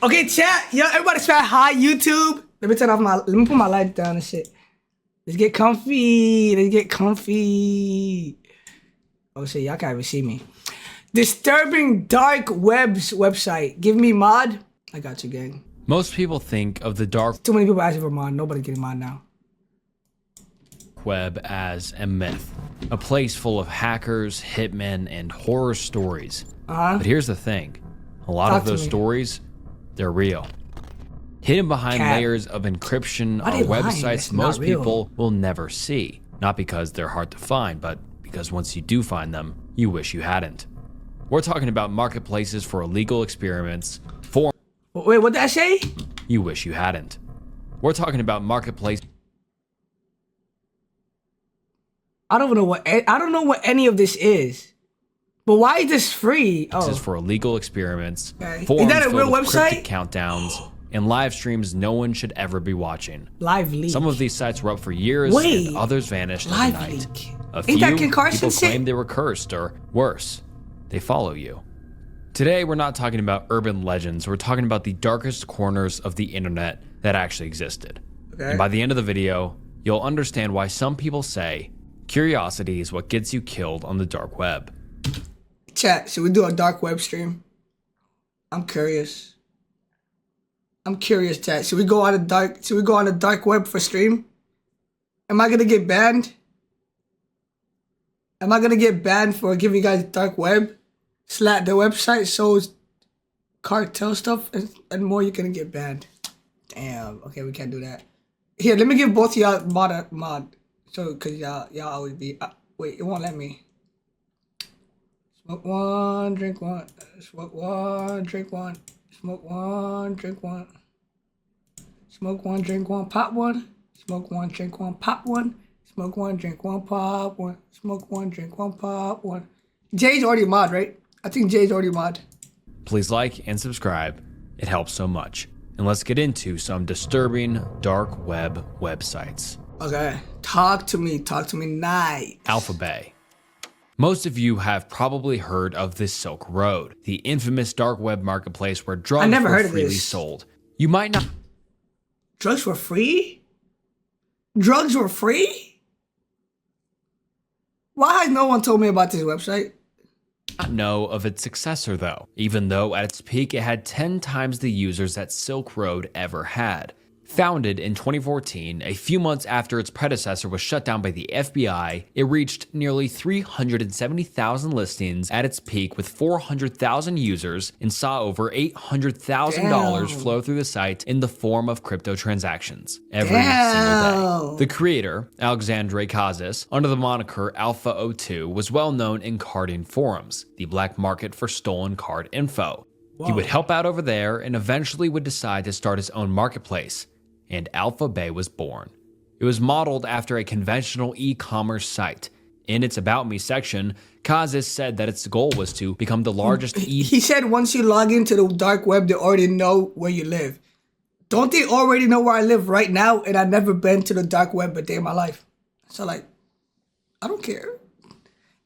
Okay, chat. Yo, everybody spread hi, YouTube. Let me turn off my, let me put my light down and shit. Let's get comfy. Let's get comfy. Oh shit, y'all can't even see me. Disturbing dark webs website. Give me mod. I got you, gang. Most people think of the dark Too many people asking for mod. Nobody getting mod now. web as a myth, a place full of hackers, hitmen, and horror stories. But here's the thing. A lot of those stories, they're real. Hidden behind layers of encryption are websites most people will never see. Not because they're hard to find, but because once you do find them, you wish you hadn't. We're talking about marketplaces for illegal experiments, Wait, what did I say? you wish you hadn't. We're talking about marketplaces. I don't know what any of this is. But why is this free? Oh. For illegal experiments, is forums that a real filled with website? cryptic countdowns, and live streams no one should ever be watching. Live leak. Some of these sites were up for years, and others vanished overnight. A few people claim they were cursed, or worse, they follow you. Today, we're not talking about urban legends. We're talking about the darkest corners of the internet that actually existed. And by the end of the video, you'll understand why some people say curiosity is what gets you killed on the dark web. Chat, should we do a dark web stream? I'm curious. I'm curious, chat. Should we go on a dark web for stream? Am I gonna get banned? Am I gonna get banned for giving you guys dark web? The website shows cartel stuff and more, you're gonna get banned. Damn, okay, we can't do that. Here, let me give both of y'all mod. So, cause y'all always be, wait, it won't let me. Smoke one, drink one. Smoke one, drink one. Smoke one, drink one. Smoke one, drink one, pop one. Smoke one, drink one, pop one. Smoke one, drink one, pop one. Smoke one, drink one, pop one. Jay's already mod, right? I think Jay's already mod. Please like and subscribe. It helps so much. And let's get into some disturbing dark web websites. Okay, talk to me nice. Alphabay. Most of you have probably heard of the Silk Road, the infamous dark web marketplace where drugs were freely sold. You might not. Drugs were free? Drugs were free? Why has no one told me about this website? Not know of its successor though, even though at its peak it had 10 times the users that Silk Road ever had. Founded in 2014, a few months after its predecessor was shut down by the FBI, it reached nearly 370,000 listings at its peak with 400,000 users and saw over $800,000 flow through the site in the form of crypto transactions every single day. The creator, Alexandre Casas, under the moniker Alpha02, was well known in carding forums, the black market for stolen card info. He would help out over there and eventually would decide to start his own marketplace. And Alphabay was born. It was modeled after a conventional e-commerce site. In its About Me section, Casas said that its goal was to become the largest He said once you log into the dark web, they already know where you live. Don't they already know where I live right now? And I've never been to the dark web a day in my life. So like, I don't care.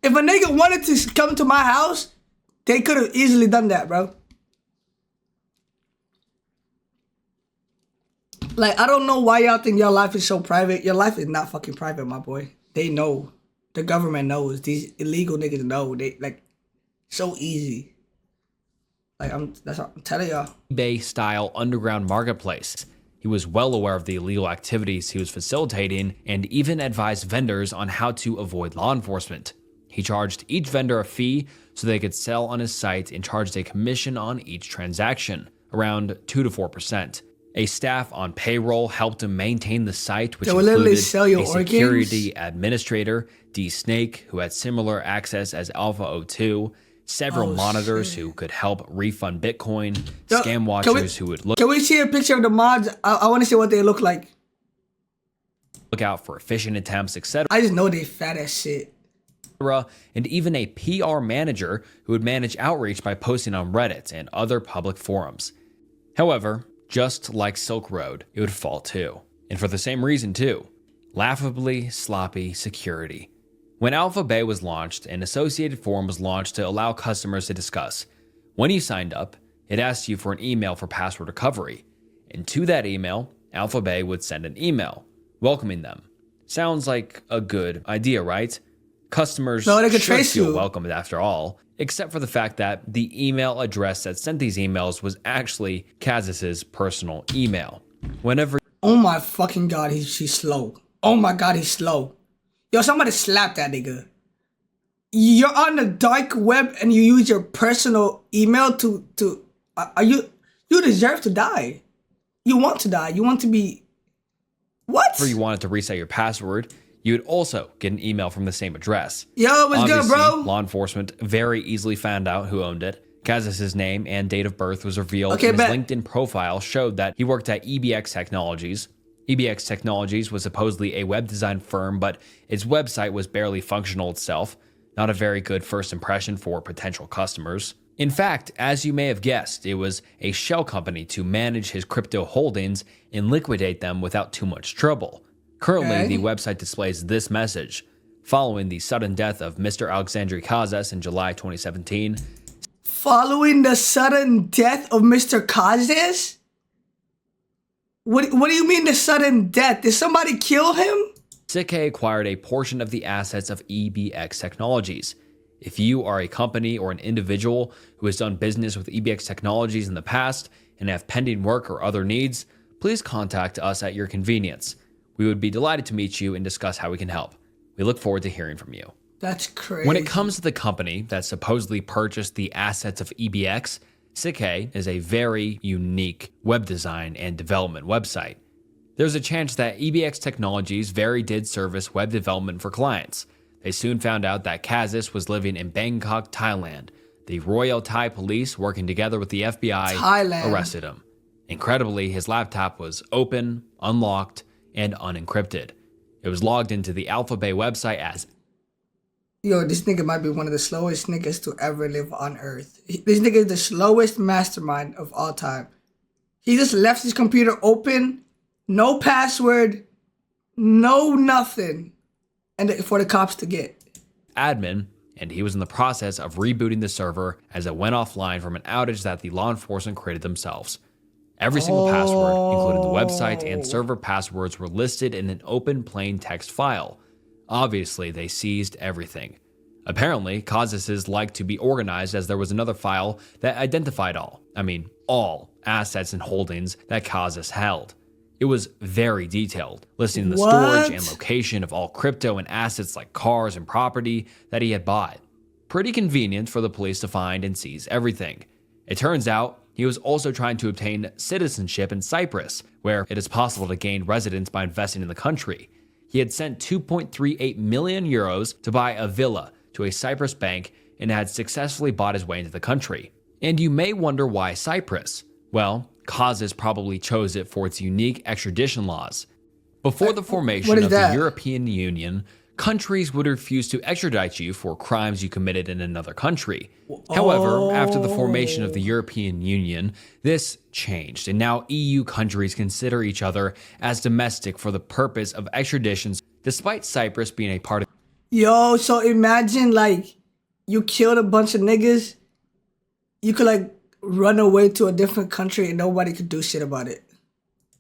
If a nigga wanted to come to my house, they could have easily done that, bro. Like, I don't know why y'all think your life is so private. Your life is not fucking private, my boy. They know. The government knows. These illegal niggas know. They, like, so easy. Like, that's what I'm telling y'all. eBay-style underground marketplace. He was well aware of the illegal activities he was facilitating and even advised vendors on how to avoid law enforcement. He charged each vendor a fee so they could sell on his site and charged a commission on each transaction, around 2 to 4%. A staff on payroll helped him maintain the site, which included a security administrator, D-Snake, who had similar access as Alpha02, several monitors who could help refund Bitcoin, scam watchers who would look. Can we see a picture of the mods? I want to see what they look like. Look out for phishing attempts, etc. I just know they fat as shit. And even a PR manager who would manage outreach by posting on Reddit and other public forums. However, just like Silk Road, it would fall too. And for the same reason too. Laughably sloppy security. When Alphabay was launched, an associated forum was launched to allow customers to discuss. When you signed up, it asked you for an email for password recovery. And to that email, Alphabet would send an email welcoming them. Sounds like a good idea, right? Customers No, they could should trace feel you. welcomed after all, except for the fact that the email address that sent these emails was actually Kazis's personal email. Whenever Oh my fucking god, he's slow. Oh my god, he's slow. Yo, somebody slap that nigga. You're on the dark web and you use your personal email to you deserve to die. You want to die. You want to be what? you wanted to reset your password, you would also get an email from the same address. Yo, what's good, Obviously, bro? law enforcement very easily found out who owned it. Kazis's name and date of birth was revealed, Okay, and his bet. LinkedIn profile showed that he worked at EBX Technologies. EBX Technologies was supposedly a web design firm, but its website was barely functional itself. Not a very good first impression for potential customers. In fact, as you may have guessed, it was a shell company to manage his crypto holdings and liquidate them without too much trouble. Currently, Okay. the website displays this message. Following the sudden death of Mr. Alexandri Kazas in July 2017, Following the sudden death of Mr. Kazes? What do you mean the sudden death? Did somebody kill him? Sikke acquired a portion of the assets of EBX Technologies. If you are a company or an individual who has done business with EBX Technologies in the past and have pending work or other needs, please contact us at your convenience. We would be delighted to meet you and discuss how we can help. We look forward to hearing from you. That's crazy. When it comes to the company that supposedly purchased the assets of EBX, Sikke is a very unique web design and development website. There's a chance that EBX Technologies very did service web development for clients. They soon found out that Kazis was living in Bangkok, Thailand. The Royal Thai police, working together with the FBI, Thailand. arrested him. Incredibly, his laptop was open, unlocked, and unencrypted. It was logged into the Alphabet website as Yo, this nigga might be one of the slowest niggas to ever live on Earth. This nigga is the slowest mastermind of all time. He just left his computer open, no password, no nothing, and for the cops to get. admin, and he was in the process of rebooting the server as it went offline from an outage that the law enforcement created themselves. Every single password, including the website and server passwords, were listed in an open plain text file. Obviously, they seized everything. Apparently, Kazis's liked to be organized, as there was another file that identified all assets and holdings that Kazis held. It was very detailed, listing the storage and location of all crypto and assets like cars and property that he had bought. Pretty convenient for the police to find and seize everything. It turns out he was also trying to obtain citizenship in Cyprus, where it is possible to gain residence by investing in the country. He had sent 2.38 million euros to buy a villa to a Cyprus bank and had successfully bought his way into the country. And you may wonder why Cyprus? Well, Kazis probably chose it for its unique extradition laws. Before the formation of the European Union, countries would refuse to extradite you for crimes you committed in another country. However, after the formation of the European Union, this changed, and now EU countries consider each other as domestic for the purpose of extraditions, despite Cyprus being a part of Yo, so imagine like you killed a bunch of niggas, you could like run away to a different country and nobody could do shit about it.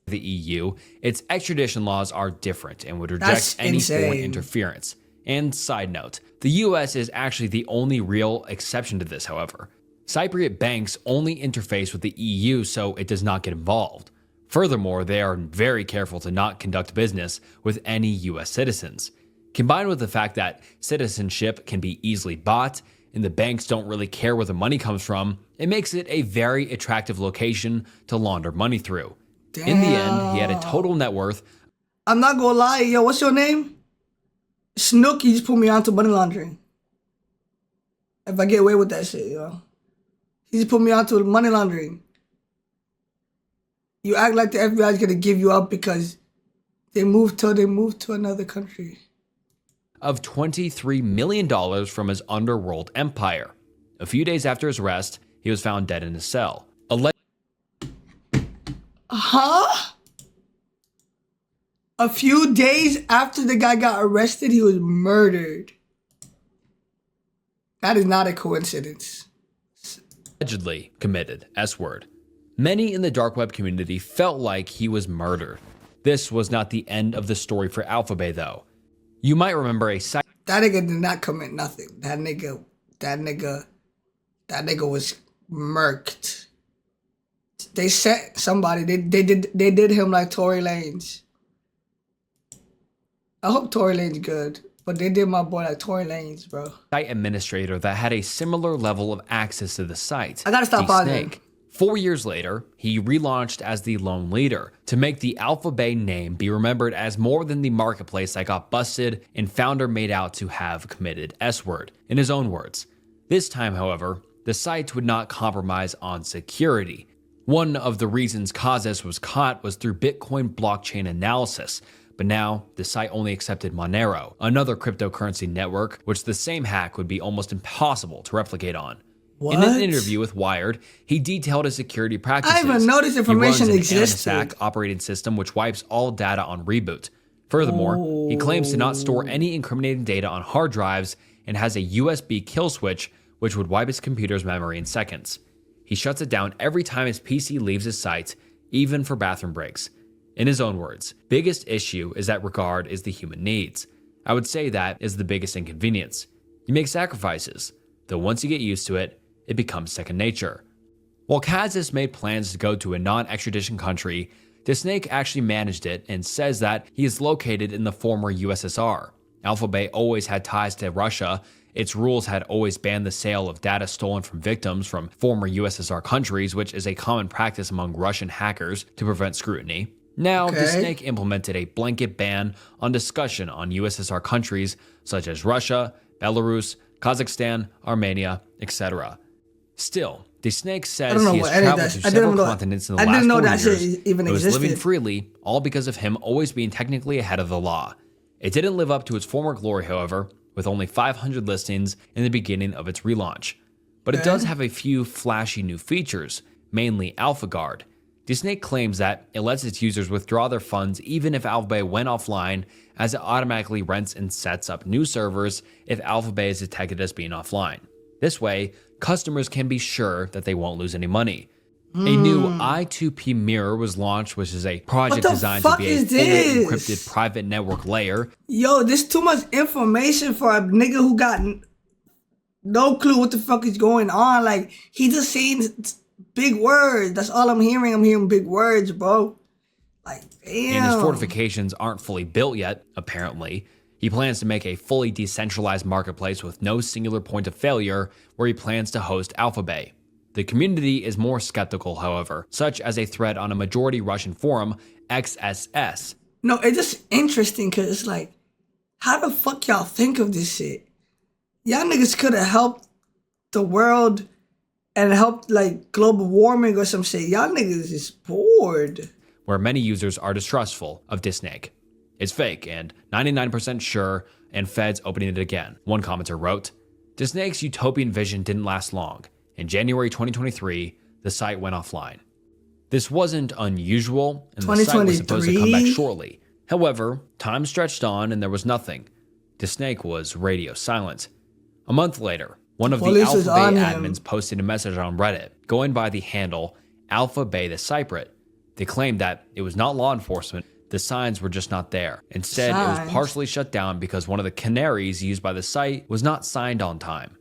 the EU. Its extradition laws are different and would reject any foreign interference. And side note, the US is actually the only real exception to this, however. Cypriot banks only interface with the EU, so it does not get involved. Furthermore, they are very careful to not conduct business with any US citizens. Combined with the fact that citizenship can be easily bought, and the banks don't really care where the money comes from, it makes it a very attractive location to launder money through. Damn. In the end, he had a total net worth. I'm not gonna lie, yo, what's your name? Snook, you just put me onto money laundering. If I get away with that shit, yo. He just put me onto money laundering. You act like the FBI is gonna give you up because they moved to another country. Of $23 million from his underworld empire. A few days after his arrest, he was found dead in his cell. Huh? A few days after the guy got arrested, he was murdered. That is not a coincidence. allegedly committed S-word. Many in the dark web community felt like he was murdered. This was not the end of the story for Alphabay though. You might remember a site That nigga did not commit nothing. That nigga was murked. They set somebody. They did him like Tory Lanez. I hope Tory Lanez good, but they did my boy like Tory Lanez, bro. Site administrator that had a similar level of access to the site. I gotta stop bothering him. 4 years later, he relaunched as the Lone Leader to make the Alphabay name be remembered as more than the marketplace that got busted and founder made out to have committed S-word, in his own words. This time, however, the site would not compromise on security. One of the reasons Kazis was caught was through Bitcoin blockchain analysis, but now the site only accepted Monero, another cryptocurrency network which the same hack would be almost impossible to replicate on. What? In an interview with Wired, he detailed his security practices. I didn't even know this information he runs existed. an NSAC operating system which wipes all data on reboot. Furthermore, he claims to not store any incriminating data on hard drives and has a USB kill switch which would wipe his computer's memory in seconds. He shuts it down every time his PC leaves his site, even for bathroom breaks. In his own words, biggest issue is that regard is the human needs. I would say that is the biggest inconvenience. You make sacrifices, though once you get used to it, it becomes second nature. While Kazis made plans to go to a non-extradition country, the snake actually managed it and says that he is located in the former USSR. Alphabay always had ties to Russia. Its rules had always banned the sale of data stolen from victims from former USSR countries, which is a common practice among Russian hackers to prevent scrutiny. Now, the snake implemented a blanket ban on discussion on USSR countries such as Russia, Belarus, Kazakhstan, Armenia, etc. Still, the snake says he has traveled to several continents in the last 4 years and was living freely, all because of him always being technically ahead of the law. It didn't live up to its former glory, however, with only 500 listings in the beginning of its relaunch. But it does have a few flashy new features, mainly AlphaGuard. The snake claims that it lets its users withdraw their funds even if Alphabay went offline, as it automatically rents and sets up new servers if Alphabay is detected as being offline. This way, customers can be sure that they won't lose any money. A new I2P mirror was launched, which is a project designed to be a fully encrypted private network layer. Yo, this too much information for a nigga who got no clue what the fuck is going on. Like, he just saying big words. That's all I'm hearing. I'm hearing big words, bro. Like, damn. And his fortifications aren't fully built yet, apparently. He plans to make a fully decentralized marketplace with no singular point of failure where he plans to host Alphabay. The community is more skeptical, however, such as a thread on a majority Russian forum, XSS. No, it's just interesting because it's like, how the fuck y'all think of this shit? Y'all niggas could have helped the world and helped like global warming or some shit. Y'all niggas is bored. Where many users are distrustful of Disnake. It's fake and 99% sure, and Fed's opening it again. One commenter wrote, Disnake's utopian vision didn't last long. In January 2023, the site went offline. This wasn't unusual, and the site was supposed to come back shortly. However, time stretched on and there was nothing. Disnake was radio silent. A month later, one of the Alphabay admins posted a message on Reddit, going by the handle Alphabay the Cyprit. They claimed that it was not law enforcement, the signs were just not there. Instead, it was partially shut down because one of the canaries used by the site was not signed on time.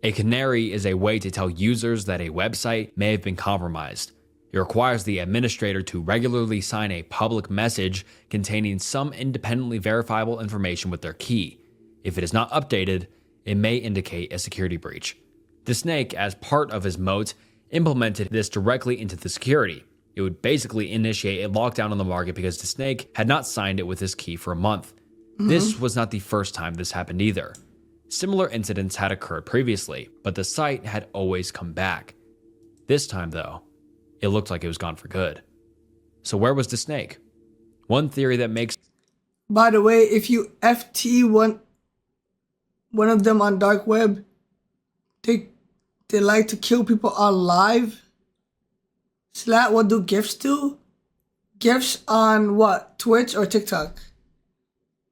A canary is a way to tell users that a website may have been compromised. It requires the administrator to regularly sign a public message containing some independently verifiable information with their key. If it is not updated, it may indicate a security breach. The snake, as part of his moat, implemented this directly into the security. It would basically initiate a lockdown on the market because the snake had not signed it with his key for a month. This was not the first time this happened either. Similar incidents had occurred previously, but the site had always come back. This time, though, it looked like it was gone for good. So where was the snake? One theory that makes... By the way, if you FT one of them on dark web, they like to kill people on live. Slat, what do GIFs do? GIFs on what? Twitch or TikTok?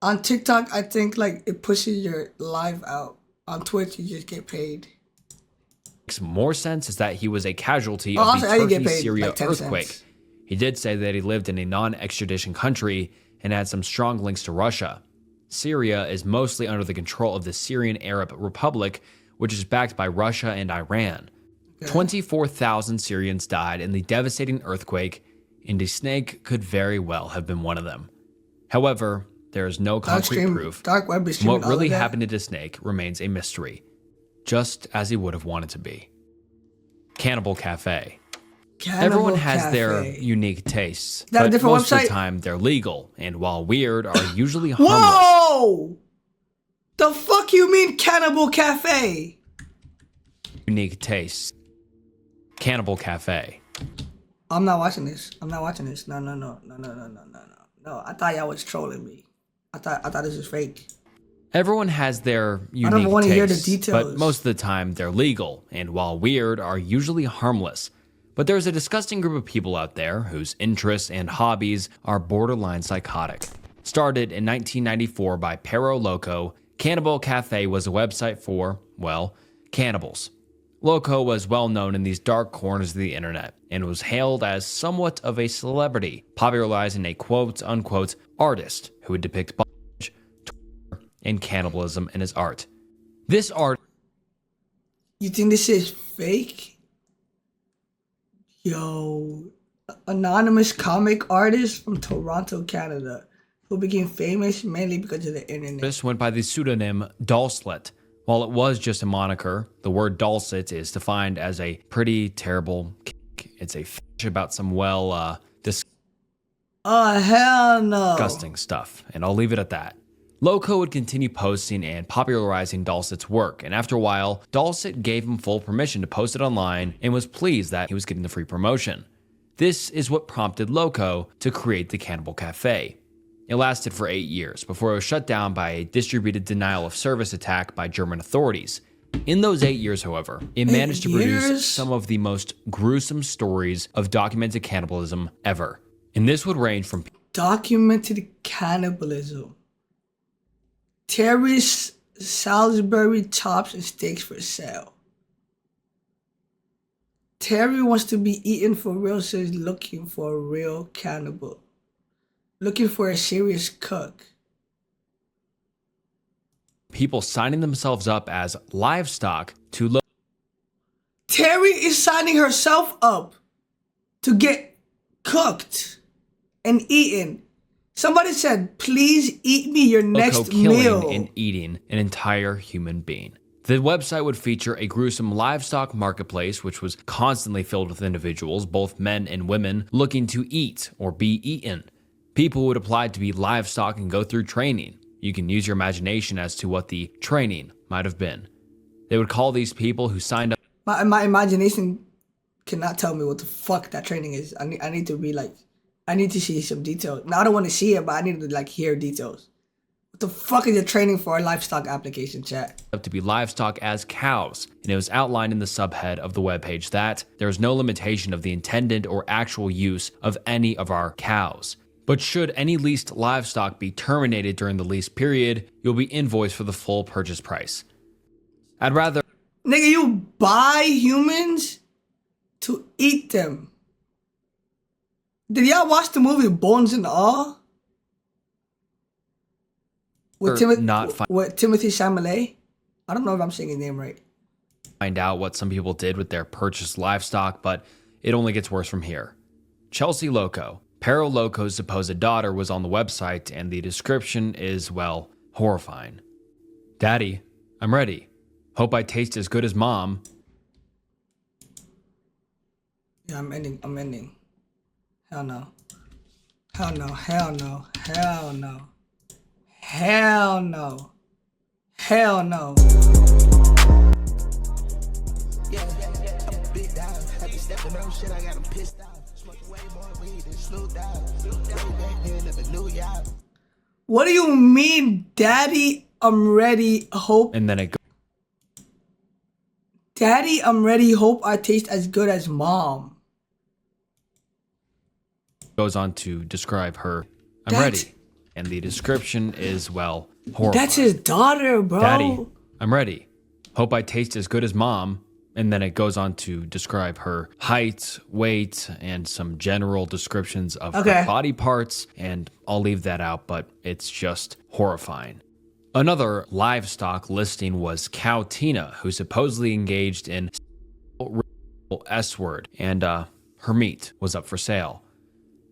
On TikTok, I think like it pushes your live out. On Twitch, you just get paid. Makes more sense is that he was a casualty Oh, of also, the I did get Turkey paid, Syria like, 10 earthquake. cents. He did say that he lived in a non-extradition country and had some strong links to Russia. Syria is mostly under the control of the Syrian Arab Republic, which is backed by Russia and Iran. 24,000 Syrians died in the devastating earthquake, and a snake could very well have been one of them. However, there is no concrete proof. Dark web is And what streaming all really of that. happened to the snake remains a mystery, just as he would have wanted to be. Cannibal Cafe. Everyone has their unique tastes, that a but different most of website? the time they're legal, and while weird, are usually harmless. Whoa! The fuck you mean Cannibal Cafe? Unique tastes. Cannibal Cafe. I'm not watching this. I'm not watching this. No. No, I thought y'all was trolling me. I thought this was fake. Everyone has their unique don't wanna hear the tastes, details. but most of the time they're legal, and while weird, are usually harmless. But there's a disgusting group of people out there whose interests and hobbies are borderline psychotic. Started in 1994 by Perro Loco, Cannibal Cafe was a website for, well, cannibals. Loco was well known in these dark corners of the internet and was hailed as somewhat of a celebrity, popularizing a quote-unquote artist who would depict bondage, torture, and cannibalism in his art. This art... You think this is fake? Yo, anonymous comic artist from Toronto, Canada, who became famous mainly because of the internet. This went by the pseudonym Dulcet. While it was just a moniker, the word dulcet is defined as a pretty terrible kick. It's a fish about some, well, Oh, hell no. disgusting stuff, and I'll leave it at that. Loco would continue posting and popularizing Dulcet's work, and after a while, Dulcet gave him full permission to post it online and was pleased that he was getting the free promotion. This is what prompted Loco to create the Cannibal Cafe. It lasted for 8 years before it was shut down by a distributed denial of service attack by German authorities. In those 8 years, however, it managed to produce some of the most gruesome stories of documented cannibalism ever. And this would range from documented cannibalism. Terry's Salisbury chops and steaks for sale. Terry wants to be eaten for real, so he's looking for a real cannibal. Looking for a serious cook. people signing themselves up as livestock to look. Terry is signing herself up to get cooked and eaten. Somebody said, please eat me your next killing meal. and eating an entire human being. The website would feature a gruesome livestock marketplace, which was constantly filled with individuals, both men and women, looking to eat or be eaten. People would apply to be livestock and go through training. You can use your imagination as to what the training might have been. They would call these people who signed up. My imagination cannot tell me what the fuck that training is. I need to be like, I need to see some details. Now I don't want to see it, but I need to like hear details. What the fuck is the training for a livestock application, chat? Up to be livestock as cows, and it was outlined in the subhead of the webpage that there is no limitation of the intended or actual use of any of our cows. But should any leased livestock be terminated during the lease period, you'll be invoiced for the full purchase price. I'd rather... Nigga, you buy humans to eat them. Did y'all watch the movie Bones and All? With Timothy Chalamet? I don't know if I'm saying his name right. Find out what some people did with their purchased livestock, but it only gets worse from here. Chelsea Loco. Perro Loco's supposed daughter was on the website, and the description is, well, horrifying. Daddy, I'm ready. Hope I taste as good as Mom. Yeah, I'm ending. Hell no. Hell no. Hell no. Hell no. Hell no. Hell no. What do you mean, Daddy? I'm ready. Hope. And then it Daddy, I'm ready. Hope I taste as good as Mom. goes on to describe her. I'm ready. And the description is, well, horrifying. That's his daughter, bro. Daddy, I'm ready. Hope I taste as good as Mom. And then it goes on to describe her height, weight, and some general descriptions of her body parts. And I'll leave that out, but it's just horrifying. Another livestock listing was Cow Tina, who supposedly engaged in S-word, and her meat was up for sale.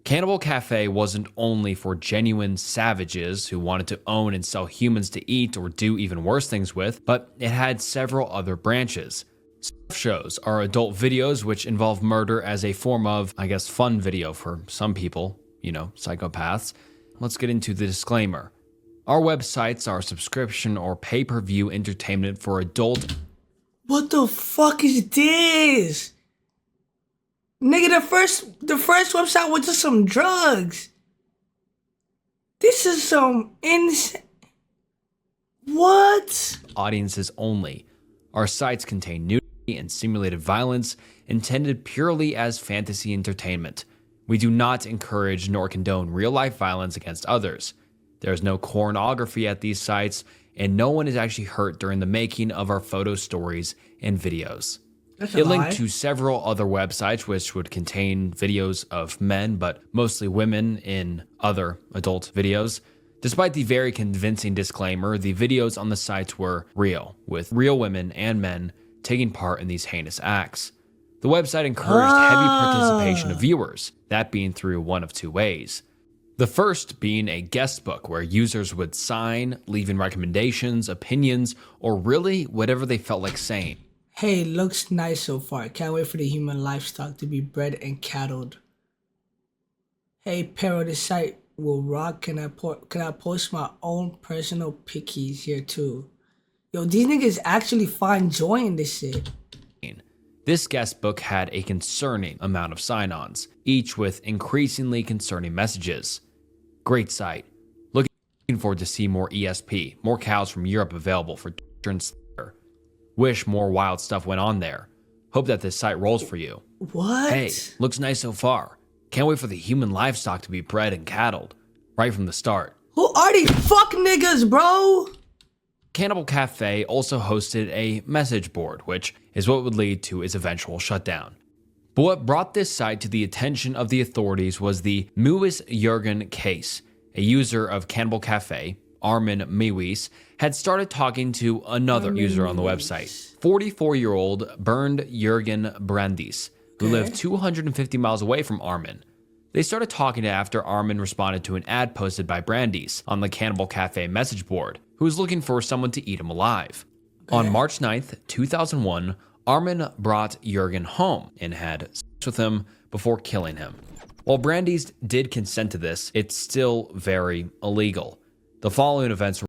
Cannibal Cafe wasn't only for genuine savages who wanted to own and sell humans to eat or do even worse things with, but it had several other branches. Stuff shows are adult videos which involve murder as a form of, I guess, fun video for some people, you know, psychopaths. Let's get into the disclaimer. Our websites are subscription or pay-per-view entertainment for adult. What the fuck is this? Nigga, the first website was just some drugs. This is some insane. What? Audiences only. Our sites contain nudity and simulated violence intended purely as fantasy entertainment. We do not encourage nor condone real-life violence against others. There is no pornography at these sites, and no one is actually hurt during the making of our photo stories and videos. It linked to several other websites which would contain videos of men, but mostly women in other adult videos. Despite the very convincing disclaimer, the videos on the sites were real, with real women and men taking part in these heinous acts. The website encouraged heavy participation of viewers, that being through one of two ways. The first being a guest book where users would sign, leaving recommendations, opinions, or really whatever they felt like saying. Hey, looks nice so far. Can't wait for the human livestock to be bred and cattled. Hey, Pero, this site will rock. Can I post my own personal pickies here too? Yo, these niggas actually find joy in this shit. This guest book had a concerning amount of sign-ons, each with increasingly concerning messages. Great site. Looking forward to see more ESP, more cows from Europe available for children's. Wish more wild stuff went on there. Hope that this site rolls for you. What? Hey, looks nice so far. Can't wait for the human livestock to be bred and cattled. Right from the start. Who are these fuck niggas, bro? Cannibal Cafe also hosted a message board, which is what would lead to its eventual shutdown. But what brought this site to the attention of the authorities was the Mewis Jurgen case. A user of Cannibal Cafe, Armin Mewis, had started talking to another user on the website, 44-year-old Bernd Jurgen Brandis, who lived 250 miles away from Armin. They started talking after Armin responded to an ad posted by Brandis on the Cannibal Cafe message board, who was looking for someone to eat him alive. On March 9th, 2001, Armin brought Jurgen home and had sex with him before killing him. While Brandis did consent to this, it's still very illegal. The following events